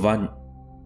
1।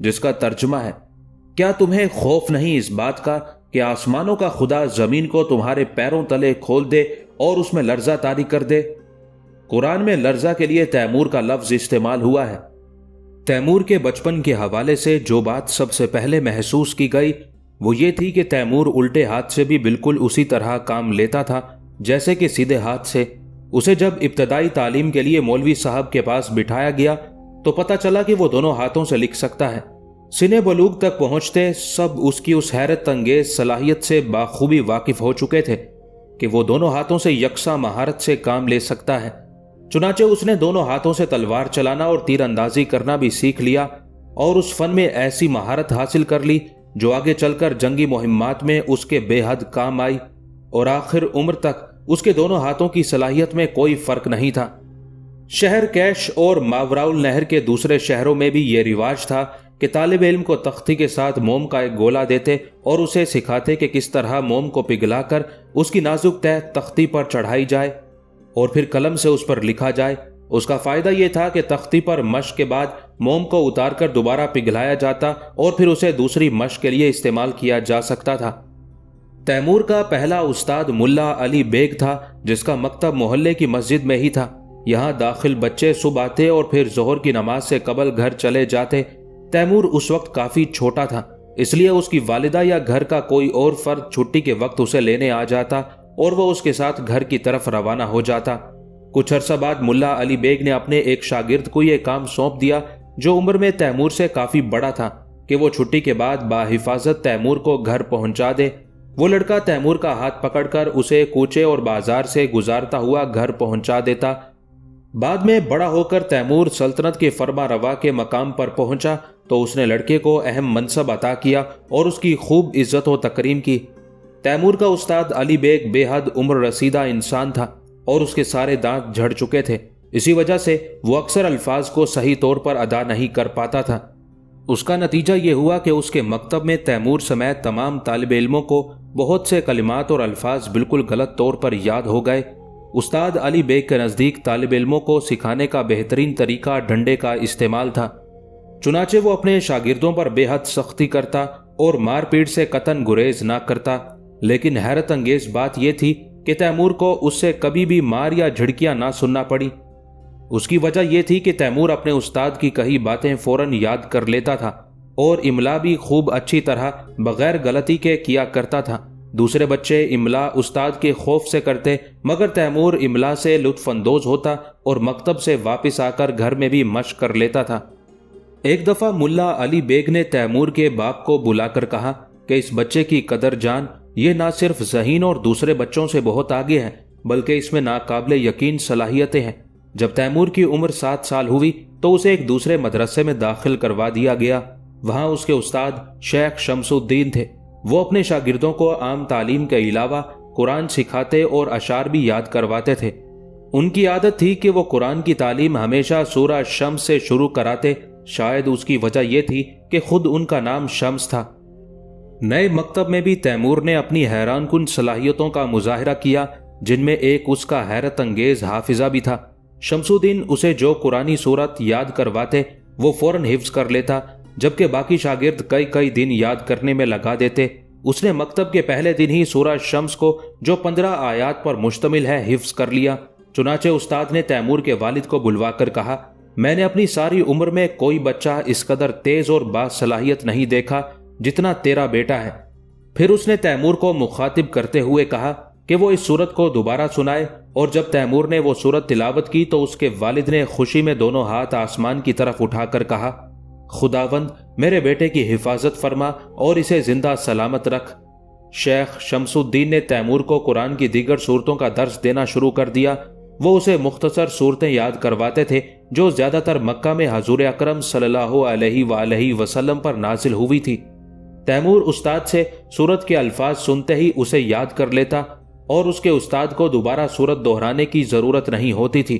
جس کا ترجمہ ہے، کیا تمہیں خوف نہیں اس بات کا کہ آسمانوں کا خدا زمین کو تمہارے پیروں تلے کھول دے اور اس میں لرزہ طاری کر دے؟ قرآن میں لرزہ کے لیے تیمور کا لفظ استعمال ہوا ہے۔ تیمور کے بچپن کے حوالے سے جو بات سب سے پہلے محسوس کی گئی وہ یہ تھی کہ تیمور الٹے ہاتھ سے بھی بالکل اسی طرح کام لیتا تھا جیسے کہ سیدھے ہاتھ سے۔ اسے جب ابتدائی تعلیم کے لیے مولوی صاحب کے پاس بٹھایا گیا تو پتہ چلا کہ وہ دونوں ہاتھوں سے لکھ سکتا ہے۔ سن بلوغ تک پہنچتے سب اس کی اس حیرت انگیز صلاحیت سے بخوبی واقف ہو چکے تھے کہ وہ دونوں ہاتھوں سے یکساں مہارت سے کام لے سکتا ہے۔ چنانچہ اس نے دونوں ہاتھوں سے تلوار چلانا اور تیر اندازی کرنا بھی سیکھ لیا اور اس فن میں ایسی مہارت حاصل کر لی جو آگے چل کر جنگی مہمات میں اس کے بے حد کام آئی، اور آخر عمر تک اس کے دونوں ہاتھوں کی صلاحیت میں کوئی فرق نہیں تھا۔ شہر کیش اور ماوراؤل نہر کے دوسرے شہروں میں بھی یہ رواج تھا کہ طالب علم کو تختی کے ساتھ موم کا ایک گولا دیتے اور اسے سکھاتے کہ کس طرح موم کو پگھلا کر اس کی نازک تہ تختی پر چڑھائی جائے اور پھر قلم سے اس پر لکھا جائے۔ اس کا فائدہ یہ تھا کہ تختی پر مشق کے بعد موم کو اتار کر دوبارہ پگھلایا جاتا اور پھر اسے دوسری مشق کے لیے استعمال کیا جا سکتا تھا۔ تیمور کا پہلا استاد ملا علی بیگ تھا جس کا مکتب محلے کی مسجد میں ہی تھا۔ یہاں داخل بچے صبح آتے اور پھر ظہر کی نماز سے قبل گھر چلے جاتے۔ تیمور اس وقت کافی چھوٹا تھا، اس لیے اس کی والدہ یا گھر کا کوئی اور فرد چھٹی کے وقت اسے لینے آ جاتا اور وہ اس کے ساتھ گھر کی طرف روانہ ہو جاتا۔ کچھ عرصہ بعد ملا علی بیگ نے اپنے ایک شاگرد کو یہ کام سونپ دیا جو عمر میں تیمور سے کافی بڑا تھا کہ وہ چھٹی کے بعد باحفاظت تیمور کو گھر پہنچا دے۔ وہ لڑکا تیمور کا ہاتھ پکڑ کر اسے کوچے اور بازار سے گزارتا ہوا گھر پہنچا دیتا۔ بعد میں بڑا ہو کر تیمور سلطنت کے فرما روا کے مقام پر پہنچا تو اس نے لڑکے کو اہم منصب عطا کیا اور اس کی خوب عزت و تکریم کی۔ تیمور کا استاد علی بیگ بے حد عمر رسیدہ انسان تھا اور اس کے سارے دانت جھڑ چکے تھے، اسی وجہ سے وہ اکثر الفاظ کو صحیح طور پر ادا نہیں کر پاتا تھا۔ اس کا نتیجہ یہ ہوا کہ اس کے مکتب میں تیمور سمیت تمام طالب علموں کو بہت سے کلمات اور الفاظ بالکل غلط طور پر یاد ہو گئے۔ استاد علی بیگ کے نزدیک طالب علموں کو سکھانے کا بہترین طریقہ ڈنڈے کا استعمال تھا، چنانچہ وہ اپنے شاگردوں پر بے حد سختی کرتا اور مار پیٹ سے قطعاً گریز نہ کرتا۔ لیکن حیرت انگیز بات یہ تھی کہ تیمور کو اس سے کبھی بھی مار یا جھڑکیاں نہ سننا پڑی۔ اس کی وجہ یہ تھی کہ تیمور اپنے استاد کی کہی باتیں فوراً یاد کر لیتا تھا اور املا بھی خوب اچھی طرح بغیر غلطی کے کیا کرتا تھا۔ دوسرے بچے املا استاد کے خوف سے کرتے مگر تیمور املا سے لطف اندوز ہوتا اور مکتب سے واپس آ کر گھر میں بھی مشق کر لیتا تھا۔ ایک دفعہ ملا علی بیگ نے تیمور کے باپ کو بلا کر کہا کہ اس بچے کی قدر جان، یہ نہ صرف ذہین اور دوسرے بچوں سے بہت آگے ہے بلکہ اس میں ناقابل یقین صلاحیتیں ہیں۔ جب تیمور کی عمر 7 سال ہوئی تو اسے ایک دوسرے مدرسے میں داخل کروا دیا گیا۔ وہاں اس کے استاد شیخ شمس الدین تھے۔ وہ اپنے شاگردوں کو عام تعلیم کے علاوہ قرآن سکھاتے اور اشعار بھی یاد کرواتے تھے۔ ان کی عادت تھی کہ وہ قرآن کی تعلیم ہمیشہ سورہ شمس سے شروع کراتے، شاید اس کی وجہ یہ تھی کہ خود ان کا نام شمس تھا۔ نئے مکتب میں بھی تیمور نے اپنی حیران کن صلاحیتوں کا مظاہرہ کیا، جن میں ایک اس کا حیرت انگیز حافظہ بھی تھا۔ شمس الدین اسے جو قرآنی سورت یاد کرواتے وہ فوراً حفظ کر لیتا، جبکہ باقی شاگرد کئی دن یاد کرنے میں لگا دیتے۔ اس نے مکتب کے پہلے دن ہی سورہ شمس کو جو 15 آیات پر مشتمل ہے حفظ کر لیا۔ چنانچہ استاد نے تیمور کے والد کو بلوا کر کہا، میں نے اپنی ساری عمر میں کوئی بچہ اس قدر تیز اور باصلاحیت نہیں دیکھا جتنا تیرا بیٹا ہے۔ پھر اس نے تیمور کو مخاطب کرتے ہوئے کہا کہ وہ اس سورت کو دوبارہ سنائے، اور جب تیمور نے وہ سورت تلاوت کی تو اس کے والد نے خوشی میں دونوں ہاتھ آسمان کی طرف اٹھا کر کہا، خداوند میرے بیٹے کی حفاظت فرما اور اسے زندہ سلامت رکھ۔ شیخ شمس الدین نے تیمور کو قرآن کی دیگر صورتوں کا درس دینا شروع کر دیا۔ وہ اسے مختصر صورتیں یاد کرواتے تھے جو زیادہ تر مکہ میں حضور اکرم صلی اللہ علیہ وآلہ وسلم پر نازل ہوئی تھی۔ تیمور استاد سے سورت کے الفاظ سنتے ہی اسے یاد کر لیتا اور اس کے استاد کو دوبارہ سورت دہرانے کی ضرورت نہیں ہوتی تھی۔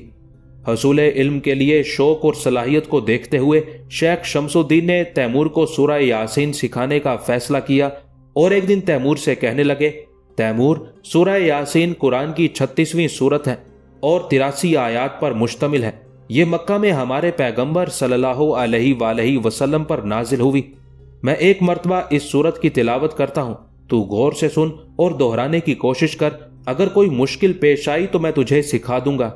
حصول علم کے لیے شوق اور صلاحیت کو دیکھتے ہوئے شیخ شمس الدین نے تیمور کو سورہ یاسین سکھانے کا فیصلہ کیا اور ایک دن تیمور سے کہنے لگے، تیمور سورہ یاسین قرآن کی 36ویں سورت ہے اور 83 آیات پر مشتمل ہے۔ یہ مکہ میں ہمارے پیغمبر صلی اللہ علیہ وآلہ وسلم پر نازل ہوئی۔ میں ایک مرتبہ اس سورت کی تلاوت کرتا ہوں، تو غور سے سن اور دہرانے کی کوشش کر، اگر کوئی مشکل پیش آئی تو میں تجھے سکھا دوں گا۔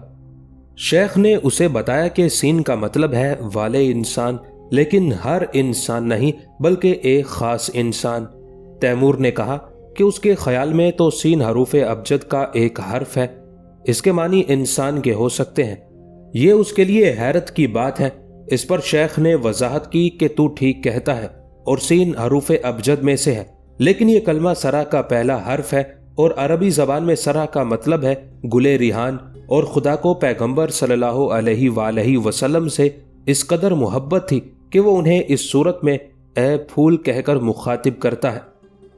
شیخ نے اسے بتایا کہ سین کا مطلب ہے والے انسان، لیکن ہر انسان نہیں بلکہ ایک خاص انسان۔ تیمور نے کہا کہ اس کے خیال میں تو سین حروف ابجد کا ایک حرف ہے، اس کے معنی انسان کے ہو سکتے ہیں۔ یہ اس کے لیے حیرت کی بات ہے۔ اس پر شیخ نے وضاحت کی کہ تو ٹھیک کہتا ہے اور سین حروف ابجد میں سے ہے، لیکن یہ کلمہ سرا کا پہلا حرف ہے اور عربی زبان میں سرا کا مطلب ہے گلے ریحان، اور خدا کو پیغمبر صلی اللہ علیہ وآلہ وسلم سے اس قدر محبت تھی کہ وہ انہیں اس صورت میں اے پھول کہہ کر مخاطب کرتا ہے۔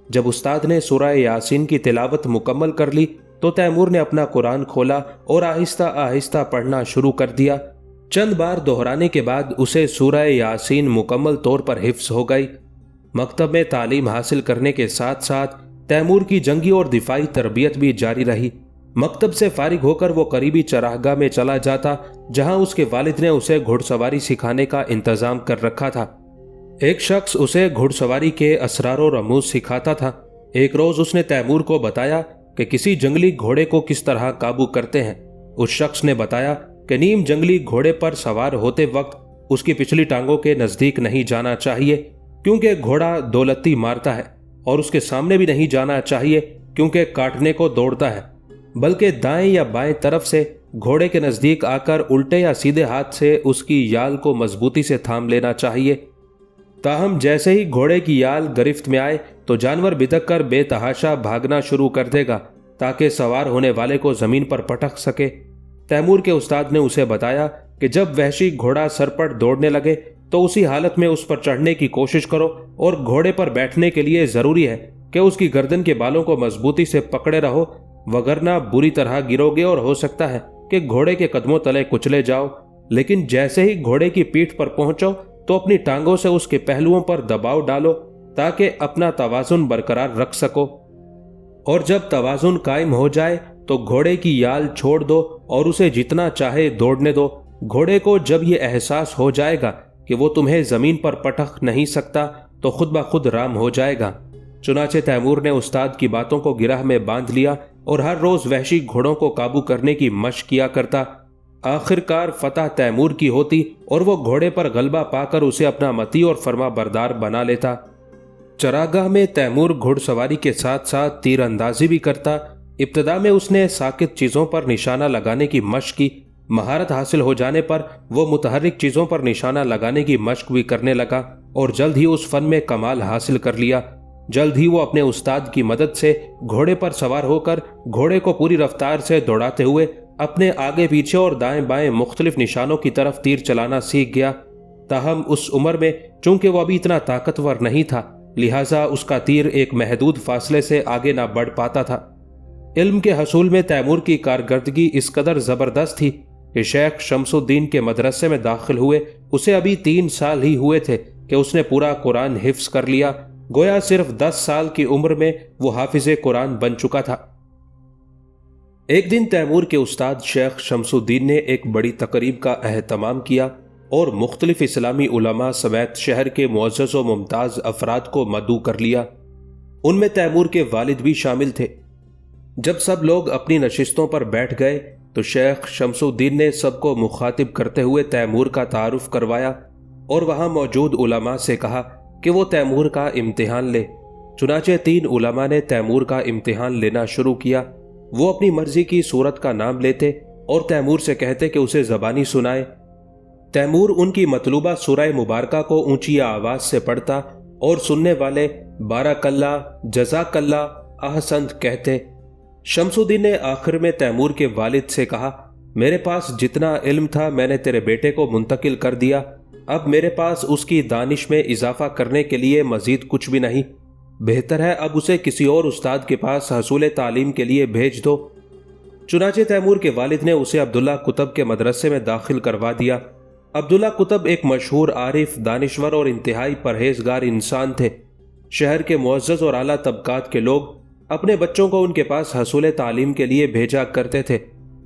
جب استاد نے سورہ یاسین کی تلاوت مکمل کر لی تو تیمور نے اپنا قرآن کھولا اور آہستہ آہستہ پڑھنا شروع کر دیا۔ چند بار دہرانے کے بعد اسے سورہ یاسین مکمل طور پر حفظ ہو گئی۔ مکتب میں تعلیم حاصل کرنے کے ساتھ ساتھ تیمور کی جنگی اور دفاعی تربیت بھی جاری رہی۔ مکتب سے فارغ ہو کر وہ قریبی چراگاہ میں چلا جاتا، جہاں اس کے والد نے اسے گھڑ سواری سکھانے کا انتظام کر رکھا تھا۔ ایک شخص اسے گھڑ سواری کے اسرار و رموز سکھاتا تھا۔ ایک روز اس نے تیمور کو بتایا کہ کسی جنگلی گھوڑے کو کس طرح قابو کرتے ہیں۔ اس شخص نے بتایا کہ نیم جنگلی گھوڑے پر سوار ہوتے وقت اس کی پچھلی ٹانگوں کے نزدیک نہیں جانا چاہیے کیونکہ گھوڑا دولتی مارتا ہے، اور اس کے سامنے بھی نہیں جانا چاہیے کیونکہ کاٹنے کو دوڑتا ہے، بلکہ دائیں یا بائیں طرف سے گھوڑے کے نزدیک آ کر الٹے یا سیدھے ہاتھ سے اس کی یال کو مضبوطی سے تھام لینا چاہیے۔ تاہم جیسے ہی گھوڑے کی یال گرفت میں آئے تو جانور بدک کر بے تحاشا بھاگنا شروع کر دے گا تاکہ سوار ہونے والے کو زمین پر پٹک سکے۔ تیمور کے استاد نے اسے بتایا کہ جب وحشی گھوڑا سرپٹ دوڑنے لگے تو اسی حالت میں اس پر چڑھنے کی کوشش کرو، اور گھوڑے پر بیٹھنے کے لیے ضروری ہے کہ اس کی گردن کے بالوں کو مضبوطی سے پکڑے رہو، وگرنہ بری طرح گرو گے اور ہو سکتا ہے کہ گھوڑے کے قدموں تلے کچلے جاؤ۔ لیکن جیسے ہی گھوڑے کی پیٹھ پر پہنچو تو اپنی ٹانگوں سے اس کے پہلوؤں پر دباؤ ڈالو تاکہ اپنا توازن برقرار رکھ سکو، اور جب توازن قائم ہو جائے تو گھوڑے کی یال چھوڑ دو اور اسے جتنا چاہے دوڑنے دو۔ گھوڑے کو جب یہ احساس ہو جائے گا کہ وہ تمہیں زمین پر پٹک نہیں سکتا تو خود بخود رام ہو جائے گا۔ چنانچہ تیمور نے استاد کی باتوں کو گرہ میں باندھ لیا اور ہر روز وحشی گھوڑوں کو قابو کرنے کی مشق کیا کرتا۔ آخرکار فتح تیمور کی ہوتی اور وہ گھوڑے پر غلبہ پا کر اسے اپنا مطیع اور فرما بردار بنا لیتا۔ چراگاہ میں تیمور گھڑ سواری کے ساتھ ساتھ تیر اندازی بھی کرتا۔ ابتدا میں اس نے ساکت چیزوں پر نشانہ لگانے کی مشق کی، مہارت حاصل ہو جانے پر وہ متحرک چیزوں پر نشانہ لگانے کی مشق بھی کرنے لگا اور جلد ہی اس فن میں کمال حاصل کر لیا۔ جلد ہی وہ اپنے استاد کی مدد سے گھوڑے پر سوار ہو کر گھوڑے کو پوری رفتار سے دوڑاتے ہوئے اپنے آگے پیچھے اور دائیں بائیں مختلف نشانوں کی طرف تیر چلانا سیکھ گیا۔ تاہم اس عمر میں چونکہ وہ ابھی اتنا طاقتور نہیں تھا، لہٰذا اس کا تیر ایک محدود فاصلے سے آگے نہ بڑھ پاتا تھا۔ علم کے حصول میں تیمور کی کارکردگی اس قدر زبردست تھی کہ شیخ شمس الدین کے مدرسے میں داخل ہوئے اسے ابھی 3 سال ہی ہوئے تھے کہ اس نے پورا قرآن حفظ کر لیا، گویا صرف 10 سال کی عمر میں وہ حافظ قرآن بن چکا تھا۔ ایک دن تیمور کے استاد شیخ شمس الدین نے ایک بڑی تقریب کا اہتمام کیا اور مختلف اسلامی علماء سمیت شہر کے معزز و ممتاز افراد کو مدعو کر لیا۔ ان میں تیمور کے والد بھی شامل تھے۔ جب سب لوگ اپنی نشستوں پر بیٹھ گئے تو شیخ شمس الدین نے سب کو مخاطب کرتے ہوئے تیمور کا تعارف کروایا اور وہاں موجود علماء سے کہا کہ وہ تیمور کا امتحان لے۔ چنانچہ 3 علماء نے تیمور کا امتحان لینا شروع کیا۔ وہ اپنی مرضی کی سورت کا نام لیتے اور تیمور سے کہتے کہ اسے زبانی سنائے۔ تیمور ان کی مطلوبہ سورہ مبارکہ کو اونچی آواز سے پڑھتا اور سننے والے بارک اللہ، جزاک اللہ، احسنت کہتے۔ شمس الدین نے آخر میں تیمور کے والد سے کہا، میرے پاس جتنا علم تھا میں نے تیرے بیٹے کو منتقل کر دیا، اب میرے پاس اس کی دانش میں اضافہ کرنے کے لیے مزید کچھ بھی نہیں، بہتر ہے اب اسے کسی اور استاد کے پاس حصول تعلیم کے لیے بھیج دو۔ چنانچہ تیمور کے والد نے اسے عبداللہ قطب کے مدرسے میں داخل کروا دیا۔ عبداللہ قطب ایک مشہور عارف، دانشور اور انتہائی پرہیزگار انسان تھے۔ شہر کے معزز اور اعلیٰ طبقات کے لوگ اپنے بچوں کو ان کے پاس حصول تعلیم کے لیے بھیجا کرتے تھے۔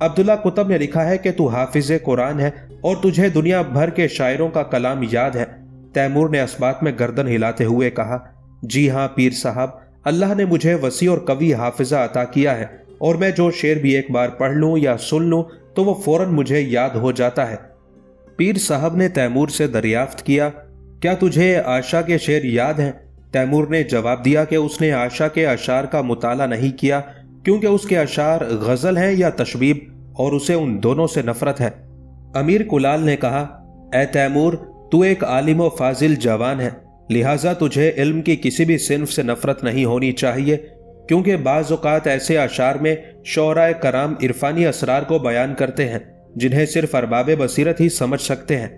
عبداللہ کتب نے لکھا ہے کہ تو حافظ قرآن ہے اور تجھے دنیا بھر کے شاعروں کا کلام یاد ہے۔ تیمور نے اسبات میں گردن ہلاتے ہوئے کہا، جی ہاں پیر صاحب، اللہ نے مجھے وسیع اور قوی حافظہ عطا کیا ہے، اور میں جو شعر بھی ایک بار پڑھ لوں یا سن لوں تو وہ فوراً مجھے یاد ہو جاتا ہے۔ پیر صاحب نے تیمور سے دریافت کیا، کیا تجھے عائشہ کے شعر یاد ہیں؟ تیمور نے جواب دیا کہ اس نے عائشہ کے اشعار کا مطالعہ نہیں کیا، کیونکہ اس کے اشعار غزل ہیں یا تشبیب، اور اسے ان دونوں سے نفرت ہے۔ امیر کلال نے کہا، اے تیمور، تو ایک عالم و فاضل جوان ہے، لہٰذا تجھے علم کی کسی بھی صنف سے نفرت نہیں ہونی چاہیے، کیونکہ بعض اوقات ایسے اشعار میں شعراء کرام عرفانی اسرار کو بیان کرتے ہیں جنہیں صرف ارباب بصیرت ہی سمجھ سکتے ہیں۔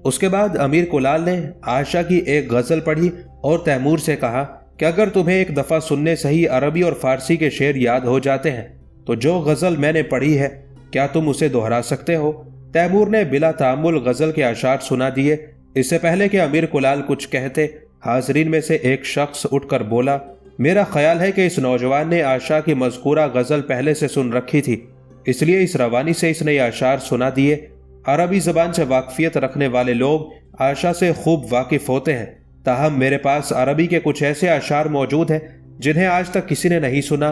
اس کے بعد امیر کلال نے عائشہ کی ایک غزل پڑھی اور تیمور سے کہا کہ اگر تمہیں ایک دفعہ سننے سے ہی عربی اور فارسی کے شعر یاد ہو جاتے ہیں تو جو غزل میں نے پڑھی ہے کیا تم اسے دہرا سکتے ہو؟ تیمور نے بلا تعامل غزل کے اشعار سنا دیے۔ اس سے پہلے کہ امیر کلال کچھ کہتے، حاضرین میں سے ایک شخص اٹھ کر بولا، میرا خیال ہے کہ اس نوجوان نے عائشہ کی مذکورہ غزل پہلے سے سن رکھی تھی، اس لیے اس روانی سے اس نے یہ اشعار سنا دیے۔ عربی زبان سے واقفیت رکھنے والے لوگ عائشہ سے خوب واقف ہوتے ہیں، تاہم میرے پاس عربی کے کچھ ایسے اشعار موجود ہیں جنہیں آج تک کسی نے نہیں سنا،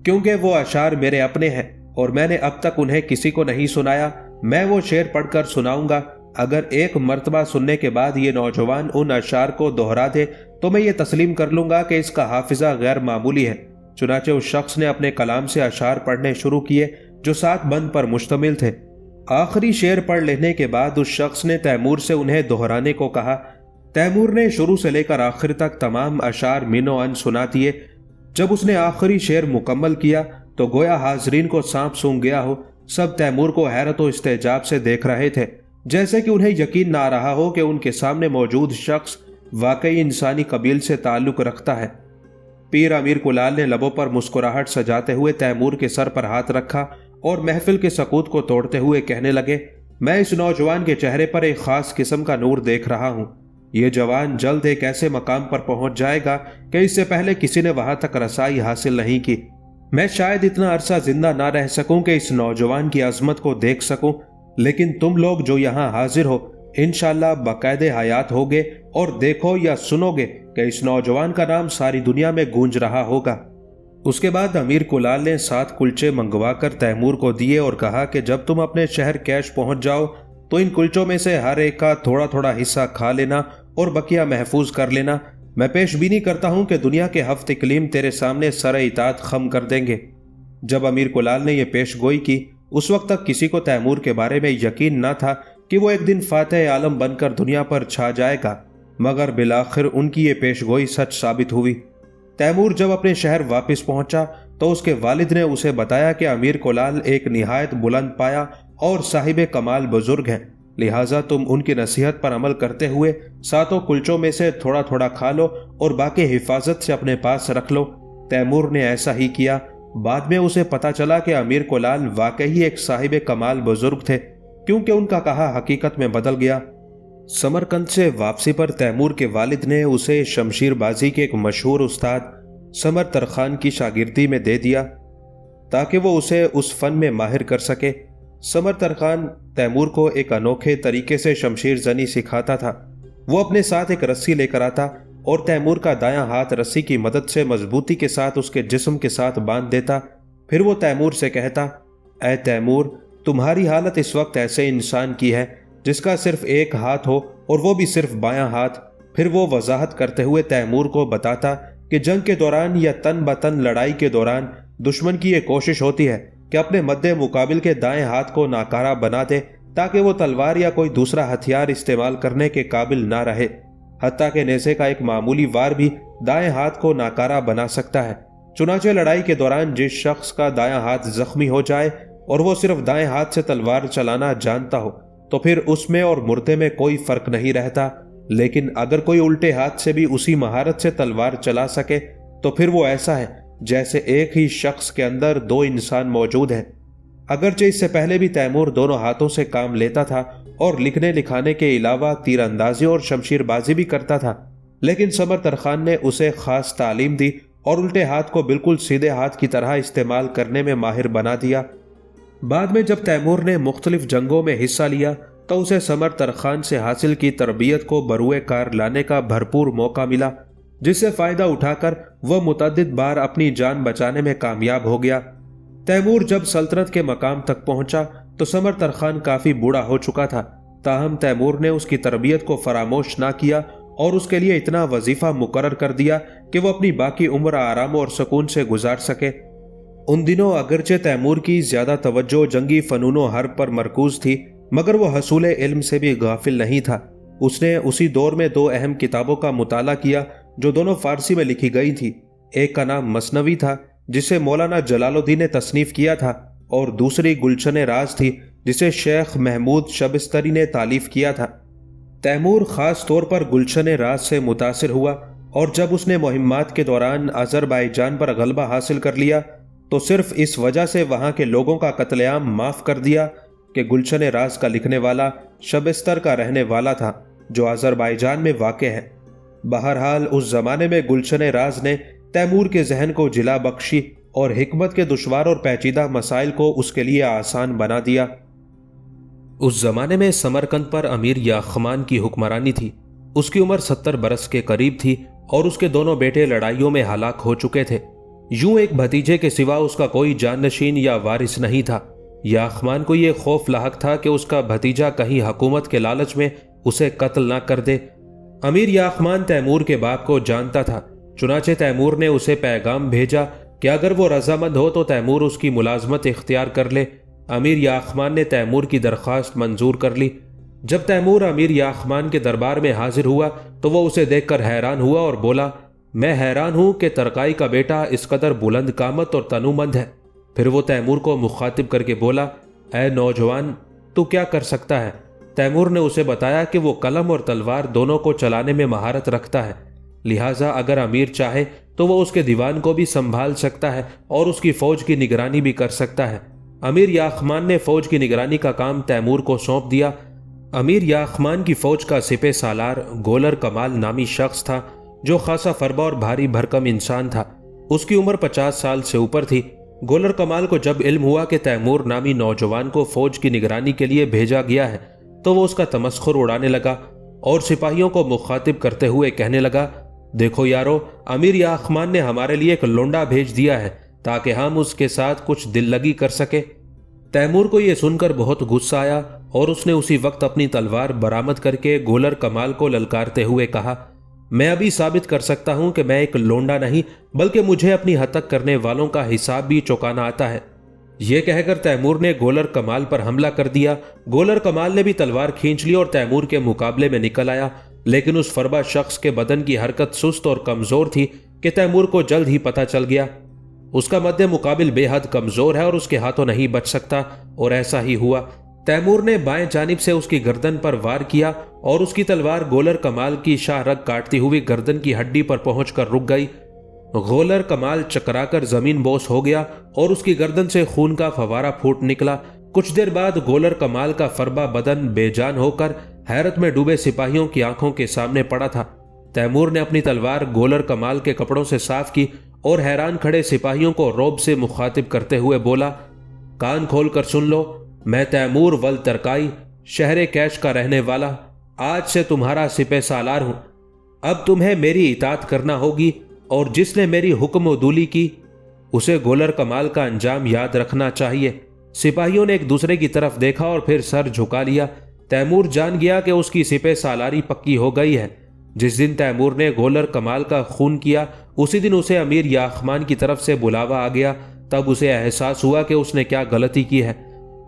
کیونکہ وہ اشعار میرے اپنے ہیں اور میں نے اب تک انہیں کسی کو نہیں سنایا۔ میں وہ شعر پڑھ کر سناؤں گا، اگر ایک مرتبہ سننے کے بعد یہ نوجوان ان اشعار کو دہرا دے تو میں یہ تسلیم کر لوں گا کہ اس کا حافظہ غیر معمولی ہے۔ چنانچہ اس شخص نے اپنے کلام سے اشعار پڑھنے شروع کیے جو 7 بند پر مشتمل تھے۔ آخری شعر پڑھ لینے کے بعد اس شخص نے تیمور سے انہیں دہرانے کو کہا۔ تیمور نے شروع سے لے کر آخر تک تمام اشعار من و عن سنا دیے۔ جب اس نے آخری شعر مکمل کیا تو گویا حاضرین کو سانپ سونگھ گیا ہو، سب تیمور کو حیرت و استعجاب سے دیکھ رہے تھے، جیسے کہ انہیں یقین نہ آ رہا ہو کہ ان کے سامنے موجود شخص واقعی انسانی قبیل سے تعلق رکھتا ہے۔ پیر امیر کلال نے لبوں پر مسکراہٹ سجاتے ہوئے تیمور کے سر پر ہاتھ رکھا اور محفل کے سکوت کو توڑتے ہوئے کہنے لگے، میں اس نوجوان کے چہرے پر ایک خاص قسم کا نور دیکھ رہا ہوں۔ یہ جوان جلد ایک ایسے مقام پر پہنچ جائے گا کہ اس سے پہلے کسی نے وہاں تک رسائی حاصل نہیں کی۔ میں شاید اتنا عرصہ زندہ نہ رہ سکوں کہ اس نوجوان کی عظمت کو دیکھ سکوں، لیکن تم لوگ جو یہاں حاضر ہو انشاءاللہ باقاعد حیات ہوگے اور دیکھو یا سنو گے کہ اس نوجوان کا نام ساری دنیا میں گونج رہا ہوگا۔ اس کے بعد امیر کلال نے 7 کلچے منگوا کر تیمور کو دیے اور کہا کہ جب تم اپنے شہر کیش پہنچ جاؤ تو ان کلچوں میں سے ہر ایک کا تھوڑا تھوڑا حصہ کھا لینا اور بقیہ محفوظ کر لینا۔ میں پیش بینی کرتا ہوں کہ دنیا کے 7 اقلیم تیرے سامنے سر اطاعت خم کر دیں گے۔ جب امیر کلال نے یہ پیش گوئی کی، اس وقت تک کسی کو تیمور کے بارے میں یقین نہ تھا کہ وہ ایک دن فاتح عالم بن کر دنیا پر چھا جائے گا، مگر بالآخر ان کی یہ پیش گوئی سچ ثابت ہوئی۔ تیمور جب اپنے شہر واپس پہنچا تو اس کے والد نے اسے بتایا کہ امیر کلال ایک نہایت بلند پایا اور صاحب کمال بزرگ ہیں، لہٰذا تم ان کی نصیحت پر عمل کرتے ہوئے 7 کلچوں میں سے تھوڑا تھوڑا کھا لو اور باقی حفاظت سے اپنے پاس رکھ لو۔ تیمور نے ایسا ہی کیا۔ بعد میں اسے پتا چلا کہ امیر کلال واقعی ایک صاحب کمال بزرگ تھے، کیونکہ ان کا کہا حقیقت میں بدل گیا۔ سمرقند سے واپسی پر تیمور کے والد نے اسے شمشیر بازی کے ایک مشہور استاد سمر ترخان کی شاگردی میں دے دیا تاکہ وہ اسے اس فن میں ماہر کر سکے۔ سمر ترخان تیمور کو ایک انوکھے طریقے سے شمشیر زنی سکھاتا تھا۔ وہ اپنے ساتھ ایک رسی لے کر آتا اور تیمور کا دایاں ہاتھ رسی کی مدد سے مضبوطی کے ساتھ اس کے جسم کے ساتھ باندھ دیتا۔ پھر وہ تیمور سے کہتا، اے تیمور، تمہاری حالت اس وقت ایسے انسان کی ہے جس کا صرف ایک ہاتھ ہو اور وہ بھی صرف بایاں ہاتھ۔ پھر وہ وضاحت کرتے ہوئے تیمور کو بتاتا کہ جنگ کے دوران یا تن بتن لڑائی کے دوران دشمن کی یہ کوشش ہوتی ہے کہ اپنے مد مقابل کے دائیں ہاتھ کو ناکارہ بنا دے تاکہ وہ تلوار یا کوئی دوسرا ہتھیار استعمال کرنے کے قابل نہ رہے، حتیٰ کہ نیزے کا ایک معمولی وار بھی دائیں ہاتھ کو ناکارہ بنا سکتا ہے۔ چنانچہ لڑائی کے دوران جس شخص کا دایاں ہاتھ زخمی ہو جائے اور وہ صرف دائیں ہاتھ سے تلوار چلانا جانتا ہو تو پھر اس میں اور مردے میں کوئی فرق نہیں رہتا، لیکن اگر کوئی الٹے ہاتھ سے بھی اسی مہارت سے تلوار چلا سکے تو پھر وہ ایسا ہے جیسے ایک ہی شخص کے اندر 2 انسان موجود ہیں۔ اگرچہ اس سے پہلے بھی تیمور دونوں ہاتھوں سے کام لیتا تھا اور لکھنے لکھانے کے علاوہ تیر اندازی اور شمشیر بازی بھی کرتا تھا، لیکن سمر ترخان نے اسے خاص تعلیم دی اور الٹے ہاتھ کو بالکل سیدھے ہاتھ کی طرح استعمال کرنے میں ماہر بنا دیا۔ بعد میں جب تیمور نے مختلف جنگوں میں حصہ لیا تو اسے سمر ترخان سے حاصل کی تربیت کو بروئے کار لانے کا بھرپور موقع ملا، جس سے فائدہ اٹھا کر وہ متعدد بار اپنی جان بچانے میں کامیاب ہو گیا۔ تیمور جب سلطنت کے مقام تک پہنچا تو سمر ترخان کافی بوڑھا ہو چکا تھا، تاہم تیمور نے اس کی تربیت کو فراموش نہ کیا اور اس کے لیے اتنا وظیفہ مقرر کر دیا کہ وہ اپنی باقی عمر آرام اور سکون سے گزار سکے۔ ان دنوں اگرچہ تیمور کی زیادہ توجہ جنگی فنون و حرب پر مرکوز تھی، مگر وہ حصول علم سے بھی غافل نہیں تھا۔ اس نے اسی دور میں 2 اہم کتابوں کا مطالعہ کیا جو دونوں فارسی میں لکھی گئی تھی۔ ایک کا نام مثنوی تھا جسے مولانا جلال الدین نے تصنیف کیا تھا، اور دوسری گلشن راز تھی جسے شیخ محمود شبستری نے تالیف کیا تھا۔ تیمور خاص طور پر گلشن راز سے متاثر ہوا، اور جب اس نے مہمات کے دوران آذربائیجان پر غلبہ حاصل کر لیا تو صرف اس وجہ سے وہاں کے لوگوں کا قتل عام معاف کر دیا کہ گلشن راز کا لکھنے والا شبستر کا رہنے والا تھا، جو آذربائیجان میں واقع ہے۔ بہرحال اس زمانے میں گلشن راز نے تیمور کے ذہن کو جلا بخشی اور حکمت کے دشوار اور پیچیدہ مسائل کو اس کے لیے آسان بنا دیا۔ اس زمانے میں سمرقند پر امیر یاخمان کی حکمرانی تھی۔ اس کی عمر 70 برس کے قریب تھی اور اس کے دونوں بیٹے لڑائیوں میں ہلاک ہو چکے تھے۔ یوں ایک بھتیجے کے سوا اس کا کوئی جانشین یا وارث نہیں تھا۔ یاخمان کو یہ خوف لاحق تھا کہ اس کا بھتیجا کہیں حکومت کے لالچ میں اسے قتل نہ کر دے۔ امیر یاخمان تیمور کے باپ کو جانتا تھا، چنانچہ تیمور نے اسے پیغام بھیجا کہ اگر وہ رضامند ہو تو تیمور اس کی ملازمت اختیار کر لے۔ امیر یاخمان نے تیمور کی درخواست منظور کر لی۔ جب تیمور امیر یاخمان کے دربار میں حاضر ہوا تو وہ اسے دیکھ کر حیران ہوا اور بولا، میں حیران ہوں کہ ترکائی کا بیٹا اس قدر بلند قامت اور تنومند ہے۔ پھر وہ تیمور کو مخاطب کر کے بولا، اے نوجوان، تو کیا کر سکتا ہے؟ تیمور نے اسے بتایا کہ وہ قلم اور تلوار دونوں کو چلانے میں مہارت رکھتا ہے، لہٰذا اگر امیر چاہے تو وہ اس کے دیوان کو بھی سنبھال سکتا ہے اور اس کی فوج کی نگرانی بھی کر سکتا ہے۔ امیر یاخمان نے فوج کی نگرانی کا کام تیمور کو سونپ دیا۔ امیر یاخمان کی فوج کا سپہ سالار گولر کمال نامی شخص تھا، جو خاصا فربا اور بھاری بھرکم انسان تھا۔ اس کی عمر 50 سال سے اوپر تھی۔ گولر کمال کو جب علم ہوا کہ تیمور نامی نوجوان کو فوج کی نگرانی کے لیے بھیجا گیا ہے تو وہ اس کا تمسخر اڑانے لگا اور سپاہیوں کو مخاطب کرتے ہوئے کہنے لگا، دیکھو یارو، امیر یاخمان نے ہمارے لیے ایک لونڈا بھیج دیا ہے تاکہ ہم اس کے ساتھ کچھ دل لگی کر سکے۔ تیمور کو یہ سن کر بہت غصہ آیا اور اس نے اسی وقت اپنی تلوار برآمد کر کے گولر کمال کو للکارتے ہوئے کہا، میں ابھی ثابت کر سکتا ہوں کہ میں ایک لونڈا نہیں بلکہ مجھے اپنی ہتک کرنے والوں کا حساب بھی چکانا آتا ہے۔ یہ کہہ کر تیمور نے گولر کمال پر حملہ کر دیا۔ گولر کمال نے بھی تلوار کھینچ لی اور تیمور کے مقابلے میں نکل آیا، لیکن اس فربا شخص کے بدن کی حرکت سست اور کمزور تھی کہ تیمور کو جلد ہی پتہ چل گیا۔ اس کا مد مقابل بے حد کمزور ہے اور اس کے ہاتھوں نہیں بچ سکتا، اور ایسا ہی ہوا۔ تیمور نے بائیں جانب سے اس کی گردن پر وار کیا اور اس کی تلوار گولر کمال کی شاہ رگ کاٹتی ہوئی گردن کی ہڈی پر پہنچ کر رک گئی۔ گولر کمال چکرا کر زمین بوس ہو گیا اور اس کی گردن سے خون کا فوارہ پھوٹ نکلا۔ کچھ دیر بعد گولر کمال کا فربا بدن بے جان ہو کر حیرت میں ڈوبے سپاہیوں کی آنکھوں کے سامنے پڑا تھا۔ تیمور نے اپنی تلوار گولر کمال کے کپڑوں سے صاف کی اور حیران کھڑے سپاہیوں کو رعب سے مخاطب کرتے ہوئے بولا، کان کھول کر سن لو، میں تیمور ول ترکائی شہر کیش کا رہنے والا آج سے تمہارا سپہ سالار ہوں۔ اب تمہیں میری اطاعت کرنا ہوگی اور جس نے میری حکم و دولی کی اسے گولر کمال کا انجام یاد رکھنا چاہیے۔ سپاہیوں نے ایک دوسرے کی طرف دیکھا اور پھر سر جھکا لیا۔ تیمور جان گیا کہ اس کی سپہ سالاری پکی ہو گئی ہے۔ جس دن تیمور نے گولر کمال کا خون کیا اسی دن اسے امیر یاخمان کی طرف سے بلاوا آ گیا۔ تب اسے احساس ہوا کہ اس نے کیا غلطی کی ہے۔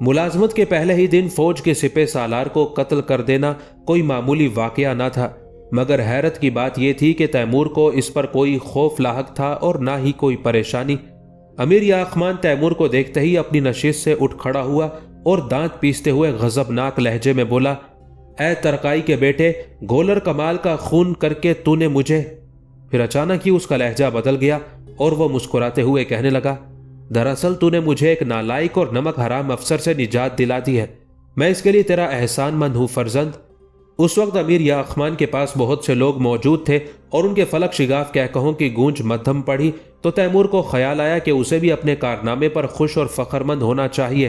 ملازمت کے پہلے ہی دن فوج کے سپہ سالار کو قتل کر دینا کوئی معمولی واقعہ نہ تھا، مگر حیرت کی بات یہ تھی کہ تیمور کو اس پر کوئی خوف لاحق تھا اور نہ ہی کوئی پریشانی۔ امیر یاخمان تیمور کو دیکھتے ہی اپنی نشست سے اٹھ کھڑا ہوا اور دانت پیستے ہوئے غضبناک لہجے میں بولا، اے ترکائی کے بیٹے، گولر کمال کا خون کر کے تو نے مجھے… پھر اچانک ہی اس کا لہجہ بدل گیا اور وہ مسکراتے ہوئے کہنے لگا، دراصل تو نے مجھے ایک نالائق اور نمک حرام افسر سے نجات دلا دی ہے، میں اس کے لیے تیرا احسان مند ہوں فرزند۔ اس وقت امیر یاخمان کے پاس بہت سے لوگ موجود تھے اور ان کے فلک شگاف کہکہوں کی گونج مدھم پڑی تو تیمور کو خیال آیا کہ اسے بھی اپنے کارنامے پر خوش اور فخر مند ہونا چاہیے،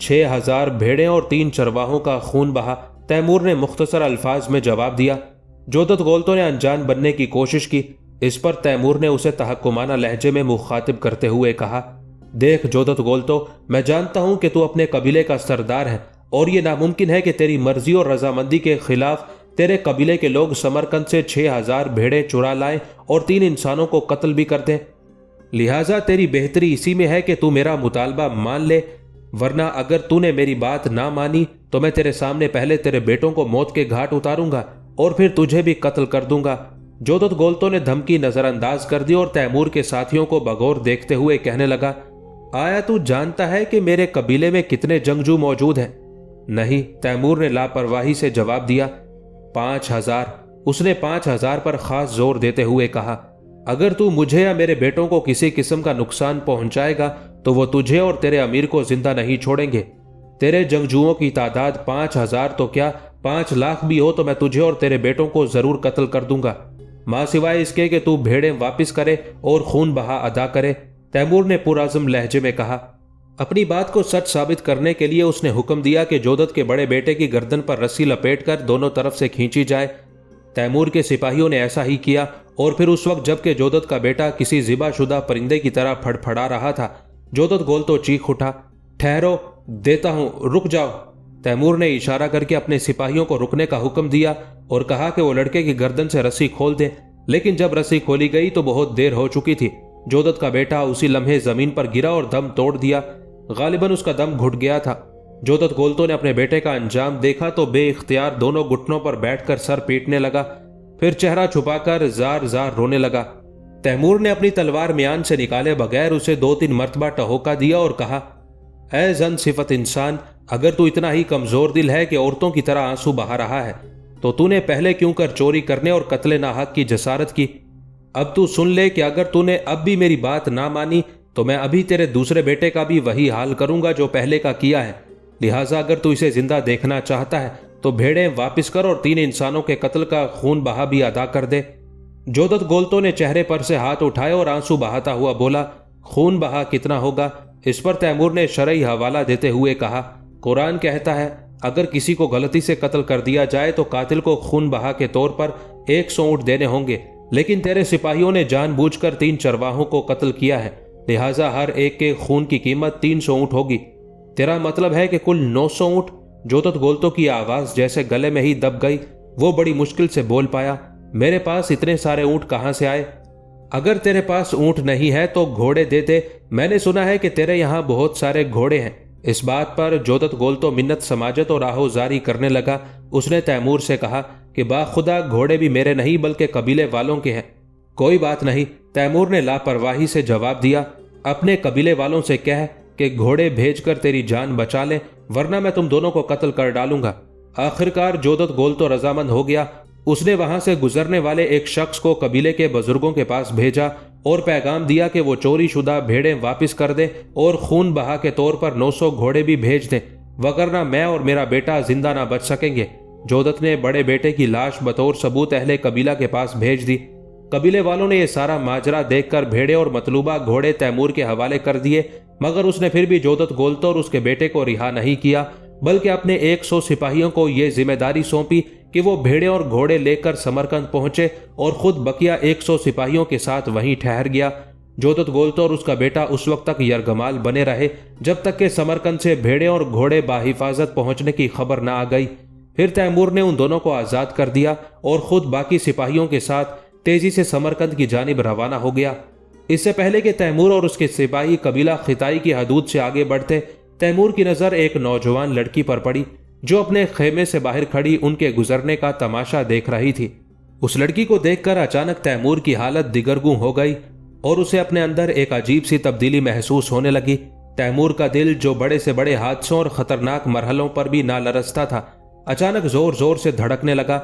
6,000 بھیڑیں اور 3 چرواہوں کا خون بہا، تیمور نے مختصر الفاظ میں جواب دیا۔ جودت گولتو نے انجان بننے کی کوشش کی۔ اس پر تیمور نے اسے تحکمانہ لہجے میں مخاطب کرتے ہوئے کہا، دیکھ جودت گولتو، میں جانتا ہوں کہ تو اپنے قبیلے کا سردار ہے اور یہ ناممکن ہے کہ تیری مرضی اور رضامندی کے خلاف تیرے قبیلے کے لوگ سمرقند سے 6,000 بھیڑیں چرا لائیں اور 3 انسانوں کو قتل بھی کر دیں۔ لہٰذا تیری بہتری اسی میں ہے کہ تو میرا مطالبہ مان لے، ورنہ اگر تو نے میری بات نہ مانی تو میں تیرے سامنے پہلے تیرے بیٹوں کو موت کے گھاٹ اتاروں گا اور پھر تجھے بھی قتل کر دوں گا۔ جودت گولتو نے دھمکی نظر انداز کر دی اور تیمور کے ساتھیوں کو بغور دیکھتے ہوئے کہنے لگا، آیا تو جانتا ہے کہ میرے قبیلے میں کتنے جنگجو موجود ہیں؟ نہیں، تیمور نے لاپرواہی سے جواب دیا۔ 5,000۔ اس نے 5,000 پر خاص زور دیتے ہوئے کہا، اگر تو مجھے یا میرے بیٹوں کو کسی قسم کا نقصان پہنچائے گا تو وہ تجھے اور تیرے امیر کو زندہ نہیں چھوڑیں گے۔ تیرے جنگجوؤں کی تعداد 5,000 تو کیا 5 لاکھ بھی ہو تو میں تجھے اور تیرے بیٹوں کو ضرور قتل کر دوں گا، ماں سوائے اس کے کہ تو بھیڑیں واپس کرے اور خون بہا ادا کرے، تیمور نے پرعزم لہجے میں کہا۔ اپنی بات کو سچ ثابت کرنے کے لیے اس نے حکم دیا کہ جودت کے بڑے بیٹے کی گردن پر رسی لپیٹ کر دونوں طرف سے کھینچی جائے۔ تیمور کے سپاہیوں نے ایسا ہی کیا اور پھر اس وقت جب کہ جودت کا بیٹا کسی ذبح شدہ پرندے کی طرح پھڑ پھڑا رہا تھا، جودت گولتو چیخ اٹھا، ٹھہرو، دیتا ہوں، رک جاؤ۔ تیمور نے اشارہ کر کے اپنے سپاہیوں کو رکنے کا حکم دیا اور کہا کہ وہ لڑکے کی گردن سے رسی کھول دیں، لیکن جب رسی کھولی گئی تو بہت دیر ہو چکی تھی۔ جودت کا بیٹا اسی لمحے زمین پر گرا اور دم توڑ دیا، غالباً اس کا دم گھٹ گیا تھا۔ جودت گولتو نے اپنے بیٹے کا انجام دیکھا تو بے اختیار دونوں گھٹنوں پر بیٹھ کر سر پیٹنے لگا، پھر چہرہ چھپا کر زار زار رونے لگا۔ تیمور نے اپنی تلوار میان سے نکالے بغیر اسے 2-3 مرتبہ ٹہوکا دیا اور کہا، اے زن صفت انسان، اگر تو اتنا ہی کمزور دل ہے کہ عورتوں کی طرح آنسو بہا رہا ہے تو تو نے پہلے کیوں کر چوری کرنے اور قتل ناحق کی جسارت کی؟ اب تو سن لے کہ اگر تو نے اب بھی میری بات نہ مانی تو میں ابھی تیرے دوسرے بیٹے کا بھی وہی حال کروں گا جو پہلے کا کیا ہے، لہٰذا اگر تو اسے زندہ دیکھنا چاہتا ہے تو بھیڑیں واپس کر اور 3 انسانوں کے قتل کا خون بہا بھی ادا کر دے۔ جودت گولتو نے چہرے پر سے ہاتھ اٹھائے اور آنسو بہاتا ہوا بولا، خون بہا کتنا ہوگا؟ اس پر تیمور نے شرعی حوالہ دیتے ہوئے کہا، قرآن کہتا ہے اگر کسی کو غلطی سے قتل کر دیا جائے تو قاتل کو خون بہا کے طور پر 100 اونٹ دینے ہوں گے، لیکن تیرے سپاہیوں نے جان بوجھ کر 3 چرواہوں کو قتل کیا ہے، لہٰذا ہر ایک کے خون کی قیمت 300 اونٹ ہوگی۔ تیرا مطلب ہے کہ کل 900 اونٹ؟ جودت گولتو کی آواز جیسے گلے میں ہی دب گئی، وہ بڑی مشکل سے بول پایا، میرے پاس اتنے سارے اونٹ کہاں سے آئے؟ اگر تیرے پاس اونٹ نہیں ہے تو گھوڑے دے دے، میں نے سنا ہے کہ تیرے یہاں بہت سارے گھوڑے ہیں۔ اس بات پر جودت گولتو منت سماجت اور آہوزاری کرنے لگا۔ اس نے تیمور سے کہا کہ باخدا گھوڑے بھی میرے نہیں بلکہ قبیلے والوں کے ہیں۔ کوئی بات نہیں، تیمور نے لاپرواہی سے جواب دیا، اپنے قبیلے والوں سے کہہ کہ گھوڑے بھیج کر تیری جان بچا لیں ورنہ میں تم دونوں کو قتل کر ڈالوں گا۔ آخرکار جودت گولتو رضامند ہو گیا۔ اس نے وہاں سے گزرنے والے ایک شخص کو قبیلے کے بزرگوں کے پاس بھیجا اور پیغام دیا کہ وہ چوری شدہ بھیڑیں واپس کر دیں اور خون بہا کے طور پر 900 گھوڑے بھی بھیج دیں، وگرنہ میں اور میرا بیٹا زندہ نہ بچ سکیں گے۔ جودت نے بڑے بیٹے کی لاش بطور ثبوت اہل قبیلہ کے پاس بھیج دی۔ قبیلے والوں نے یہ سارا ماجرا دیکھ کر بھیڑے اور مطلوبہ گھوڑے تیمور کے حوالے کر دیے، مگر اس نے پھر بھی جودت گولتو اور اس کے بیٹے کو رہا نہیں کیا، بلکہ اپنے 100 سپاہیوں کو یہ ذمہ داری سونپی کہ وہ بھیڑے اور گھوڑے لے کر سمرقند پہنچے اور خود بقیہ 100 سپاہیوں کے ساتھ وہیں ٹھہر گیا۔ جودت گولتو اور اس کا بیٹا اس وقت تک یرغمال بنے رہے جب تک کہ سمرقند سے بھیڑے اور گھوڑے باحفاظت پہنچنے کی خبر نہ آ گئی۔ پھر تیمور نے ان دونوں کو آزاد کر دیا اور خود باقی سپاہیوں کے ساتھ تیزی سے سمرقند کی جانب روانہ ہو گیا۔ اس سے پہلے کہ تیمور اور اس کے سپاہی قبیلہ خطائی کی حدود سے آگے بڑھتے، تیمور کی نظر ایک نوجوان لڑکی پر پڑی جو اپنے خیمے سے باہر کھڑی ان کے گزرنے کا تماشا دیکھ رہی تھی۔ اس لڑکی کو دیکھ کر اچانک تیمور کی حالت دگرگوں ہو گئی اور اسے اپنے اندر ایک عجیب سی تبدیلی محسوس ہونے لگی۔ تیمور کا دل جو بڑے سے بڑے حادثوں اور خطرناک مرحلوں پر بھی نہ لرزتا تھا، اچانک زور زور سے دھڑکنے لگا۔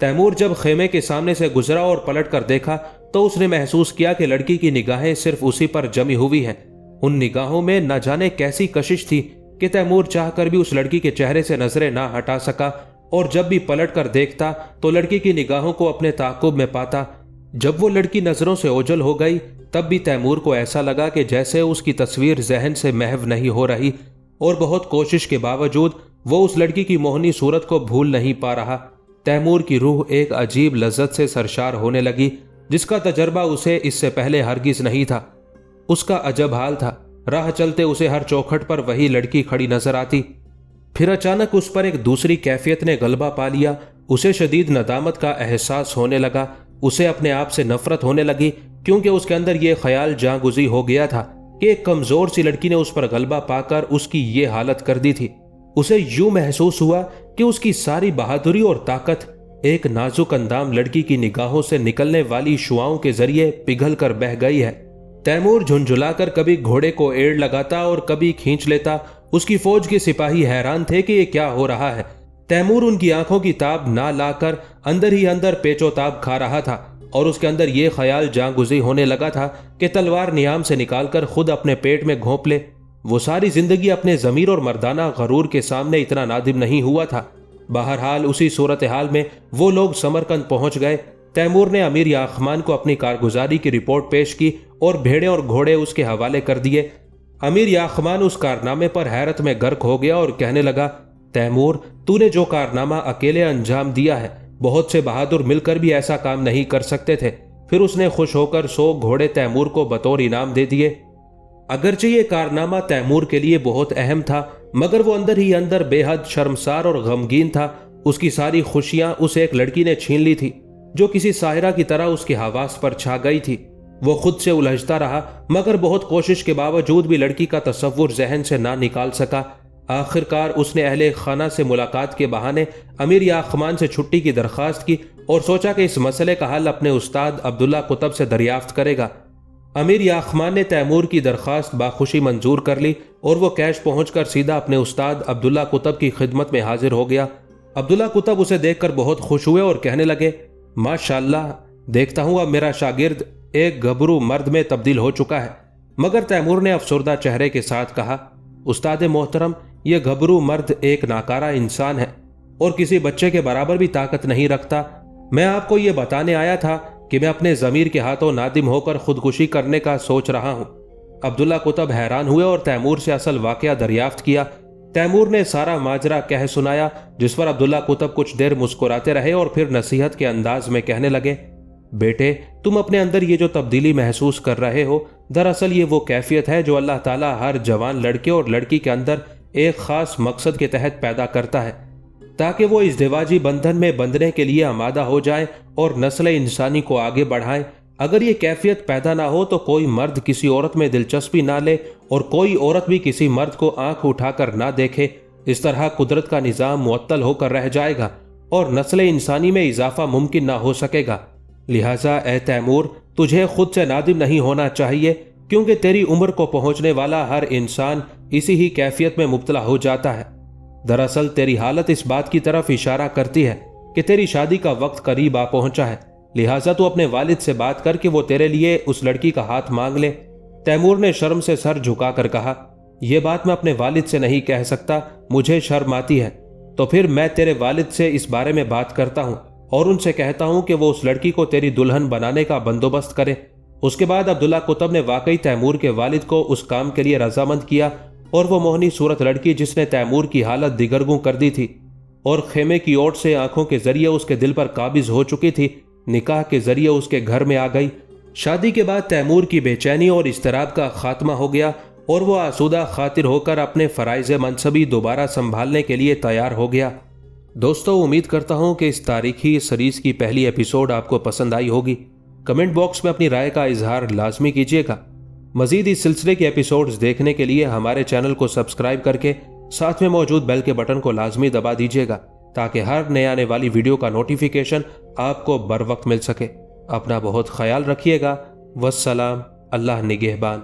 تیمور جب خیمے کے سامنے سے گزرا اور پلٹ کر دیکھا تو اس نے محسوس کیا کہ لڑکی کی نگاہیں صرف اسی پر جمی ہوئی ہیں۔ ان نگاہوں میں نہ جانے کیسی کشش تھی کہ تیمور چاہ کر بھی اس لڑکی کے چہرے سے نظریں نہ ہٹا سکا، اور جب بھی پلٹ کر دیکھتا تو لڑکی کی نگاہوں کو اپنے تعاقب میں پاتا۔ جب وہ لڑکی نظروں سے اوجھل ہو گئی تب بھی تیمور کو ایسا لگا کہ جیسے اس کی تصویر ذہن سے محو نہیں ہو رہی، اور بہت کوشش کے باوجود وہ اس لڑکی کی موہنی صورت کو بھول نہیں پا رہا۔ تیمور کی روح ایک عجیب لذت سے سرشار ہونے لگی جس کا تجربہ اسے اس سے پہلے ہرگز نہیں تھا۔ اس کا عجب حال تھا، راہ چلتے اسے ہر چوکھٹ پر وہی لڑکی کھڑی نظر آتی، پھر اچانک اس پر ایک دوسری کیفیت نے غلبہ پا لیا۔ اسے شدید ندامت کا احساس ہونے لگا، اسے اپنے آپ سے نفرت ہونے لگی، کیونکہ اس کے اندر یہ خیال جاں گزی ہو گیا تھا کہ ایک کمزور سی لڑکی نے اس پر غلبہ پا کر اس کی یہ حالت کر دی تھی۔ اسے یوں محسوس ہوا کہ اس کی ساری بہادری اور طاقت ایک نازک اندام لڑکی کی نگاہوں سے نکلنے والی شعاؤں کے ذریعے پگھل کر بہہ گئی ہے۔ تیمور جھنجھلا کر کبھی گھوڑے کو ایڑ لگاتا اور کبھی کھینچ لیتا۔ اس کی فوج کے سپاہی حیران تھے کہ یہ کیا ہو رہا ہے۔ تیمور ان کی آنکھوں کی تاب نہ لا کر اندر ہی اندر پیچ و تاب کھا رہا تھا، اور اس کے اندر یہ خیال جاں گزی ہونے لگا تھا کہ تلوار نیام سے نکال کر خود اپنے پیٹ میں گھونپ لے۔ وہ ساری زندگی اپنے ضمیر اور مردانہ غرور کے سامنے اتنا نادم نہیں ہوا تھا۔ بہرحال اسی صورتحال میں وہ لوگ سمرقند پہنچ گئے۔ تیمور نے امیر یاخمان کو اپنی کارگزاری کی رپورٹ پیش کی اور بھیڑیں اور گھوڑے اس کے حوالے کر دیے۔ امیر یاخمان اس کارنامے پر حیرت میں غرق ہو گیا اور کہنے لگا، تیمور، تو نے جو کارنامہ اکیلے انجام دیا ہے، بہت سے بہادر مل کر بھی ایسا کام نہیں کر سکتے تھے۔ پھر اس نے خوش ہو کر 100 گھوڑے تیمور کو بطور انعام دے دیے۔ اگرچہ یہ کارنامہ تیمور کے لیے بہت اہم تھا، مگر وہ اندر ہی اندر بے حد شرمسار اور غمگین تھا۔ اس کی ساری خوشیاں اس ایک لڑکی نے چھین لی تھی جو کسی ساحرہ کی طرح اس کے حواس پر چھا گئی تھی۔ وہ خود سے الجھتا رہا، مگر بہت کوشش کے باوجود بھی لڑکی کا تصور ذہن سے نہ نکال سکا۔ آخر کار اس نے اہل خانہ سے ملاقات کے بہانے امیر یاخمان سے چھٹی کی درخواست کی اور سوچا کہ اس مسئلے کا حل اپنے استاد عبداللہ قطب سے دریافت کرے گا۔ امیر یاخمان نے تیمور کی درخواست باخوشی منظور کر لی اور وہ کیش پہنچ کر سیدھا اپنے استاد عبداللہ قطب کی خدمت میں حاضر ہو گیا۔ عبداللہ قطب اسے دیکھ کر بہت خوش ہوئے اور کہنے لگے، ماشاءاللہ، دیکھتا ہوں اب میرا شاگرد ایک گبرو مرد میں تبدیل ہو چکا ہے۔ مگر تیمور نے افسردہ چہرے کے ساتھ کہا، استاد محترم، یہ گبرو مرد ایک ناکارہ انسان ہے اور کسی بچے کے برابر بھی طاقت نہیں رکھتا۔ میں آپ کو یہ بتانے آیا تھا کہ میں اپنے ضمیر کے ہاتھوں نادم ہو کر خودکشی کرنے کا سوچ رہا ہوں۔ عبداللہ قطب حیران ہوئے اور تیمور سے اصل واقعہ دریافت کیا۔ تیمور نے سارا ماجرا کہہ سنایا، جس پر عبداللہ قطب کچھ دیر مسکراتے رہے اور پھر نصیحت کے انداز میں کہنے لگے، بیٹے، تم اپنے اندر یہ جو تبدیلی محسوس کر رہے ہو، دراصل یہ وہ کیفیت ہے جو اللہ تعالیٰ ہر جوان لڑکے اور لڑکی کے اندر ایک خاص مقصد کے تحت پیدا کرتا ہے، تاکہ وہ ازدواجی بندھن میں بندھنے کے لیے آمادہ ہو جائیں اور نسل انسانی کو آگے بڑھائیں۔ اگر یہ کیفیت پیدا نہ ہو تو کوئی مرد کسی عورت میں دلچسپی نہ لے اور کوئی عورت بھی کسی مرد کو آنکھ اٹھا کر نہ دیکھے۔ اس طرح قدرت کا نظام معطل ہو کر رہ جائے گا اور نسل انسانی میں اضافہ ممکن نہ ہو سکے گا۔ لہٰذا اے تیمور، تجھے خود سے نادم نہیں ہونا چاہیے، کیونکہ تیری عمر کو پہنچنے والا ہر انسان اسی ہی کیفیت میں مبتلا ہو جاتا ہے۔ دراصل تیری حالت اس بات کی طرف اشارہ کرتی ہے کہ تیری شادی کا وقت قریب آ پہنچا ہے، لہٰذا تو اپنے والد سے بات کر کے وہ تیرے لیے اس لڑکی کا ہاتھ مانگ لے۔ تیمور نے شرم سے سر جھکا کر کہا، یہ بات میں اپنے والد سے نہیں کہہ سکتا، مجھے شرم آتی ہے۔ تو پھر میں تیرے والد سے اس بارے میں بات کرتا ہوں اور ان سے کہتا ہوں کہ وہ اس لڑکی کو تیری دلہن بنانے کا بندوبست کرے۔ اس کے بعد عبداللہ قطب نے واقعی تیمور کے والد کو اس کام کے لیے رضامند کیا، اور وہ موہنی صورت لڑکی جس نے تیمور کی حالت دیگرگوں کر دی تھی اور خیمے کی اوٹ سے آنکھوں کے ذریعے اس کے دل پر قابض ہو چکی تھی، نکاح کے ذریعے اس کے گھر میں آ گئی۔ شادی کے بعد تیمور کی بے چینی اور اضطراب کا خاتمہ ہو گیا اور وہ آسودہ خاطر ہو کر اپنے فرائض منصبی دوبارہ سنبھالنے کے لیے تیار ہو گیا۔ دوستو، امید کرتا ہوں کہ اس تاریخی سیریز کی پہلی ایپیسوڈ آپ کو پسند آئی ہوگی۔ کمنٹ باکس میں اپنی رائے کا اظہار لازمی کیجیے گا۔ مزید اس سلسلے کے ایپیسوڈز دیکھنے کے لیے ہمارے چینل کو سبسکرائب کر کے ساتھ میں موجود بیل کے بٹن کو لازمی دبا دیجیے گا، تاکہ ہر نئے آنے والی ویڈیو کا نوٹیفیکیشن آپ کو بر وقت مل سکے۔ اپنا بہت خیال رکھیے گا۔ والسلام، اللہ نگہبان۔